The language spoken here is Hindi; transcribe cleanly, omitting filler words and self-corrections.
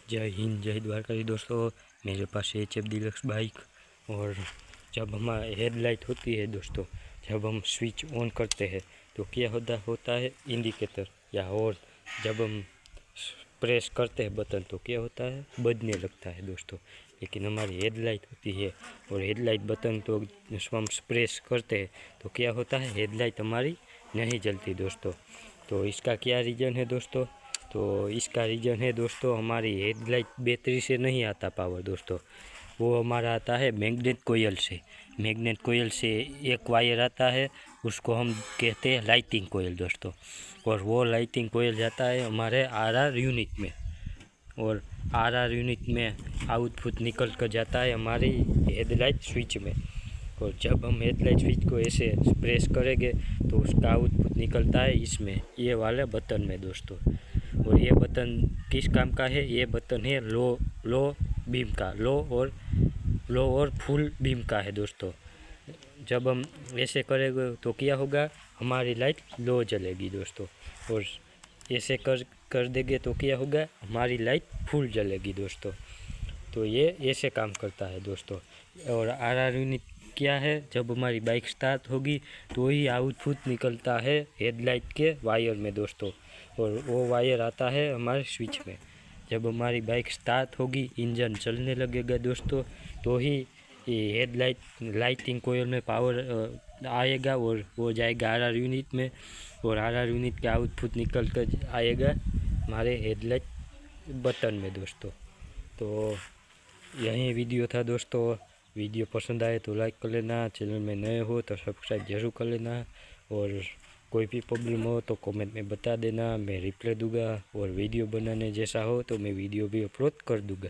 जय हिंद, जय द्वारकाधी दोस्तों। मेरे पास HF डिलक्स बाइक, और जब हमारा हेडलाइट होती है दोस्तों, जब हम स्विच ऑन करते हैं तो क्या होता है इंडिकेटर, या और जब हम प्रेस करते हैं बटन तो क्या होता है, बजने लगता है दोस्तों। लेकिन हमारी हेडलाइट होती है और हेडलाइट बटन तो हम प्रेस करते हैं तो क्या होता है, हेडलाइट हमारी नहीं जलती दोस्तों। तो इसका क्या रीज़न है दोस्तों? तो इसका रीज़न है दोस्तों, हमारी हेडलाइट बैटरी से नहीं आता पावर दोस्तों, वो हमारा आता है मैग्नेट कोयल से। मैग्नेट कोयल से एक वायर आता है, उसको हम कहते हैं लाइटिंग कोयल दोस्तों। और वो लाइटिंग कोयल जाता है हमारे RR यूनिट में, और RR यूनिट में आउटपुट निकल कर जाता है हमारी हेडलाइट स्विच में। और जब हम हेडलाइट स्विच को ऐसे प्रेस करेंगे तो उसका आउटपुट निकलता है इसमें, ये वाले बटन में दोस्तों। और ये बटन किस काम का है? ये बटन है लो बीम का, लो और फुल बीम का है दोस्तों। जब हम ऐसे करेंगे तो क्या होगा, हमारी लाइट लो जलेगी दोस्तों, और ऐसे कर देंगे तो क्या होगा, हमारी लाइट फुल जलेगी दोस्तों। तो ये ऐसे काम करता है दोस्तों। और RR यूनिट क्या है, जब हमारी बाइक स्टार्ट होगी तो ही आउटपुट निकलता है हेडलाइट के वायर में दोस्तों, और वो वायर आता है हमारे स्विच में। जब हमारी बाइक स्टार्ट होगी, इंजन चलने लगेगा दोस्तों, तो ही ये हेडलाइट लाइटिंग कोयल में पावर आएगा, और वो जाएगा RR यूनिट में, और RR यूनिट का आउटपुट निकल कर आएगा हमारे हेडलाइट बटन में दोस्तों। तो यही वीडियो था दोस्तों। वीडियो पसंद आए तो लाइक कर लेना, चैनल में नए हो तो सब्सक्राइब जरूर कर लेना, और कोई भी प्रॉब्लम हो तो कमेंट में बता देना, मैं रिप्लाई दूंगा। और वीडियो बनाने जैसा हो तो मैं वीडियो भी अपलोड कर दूंगा।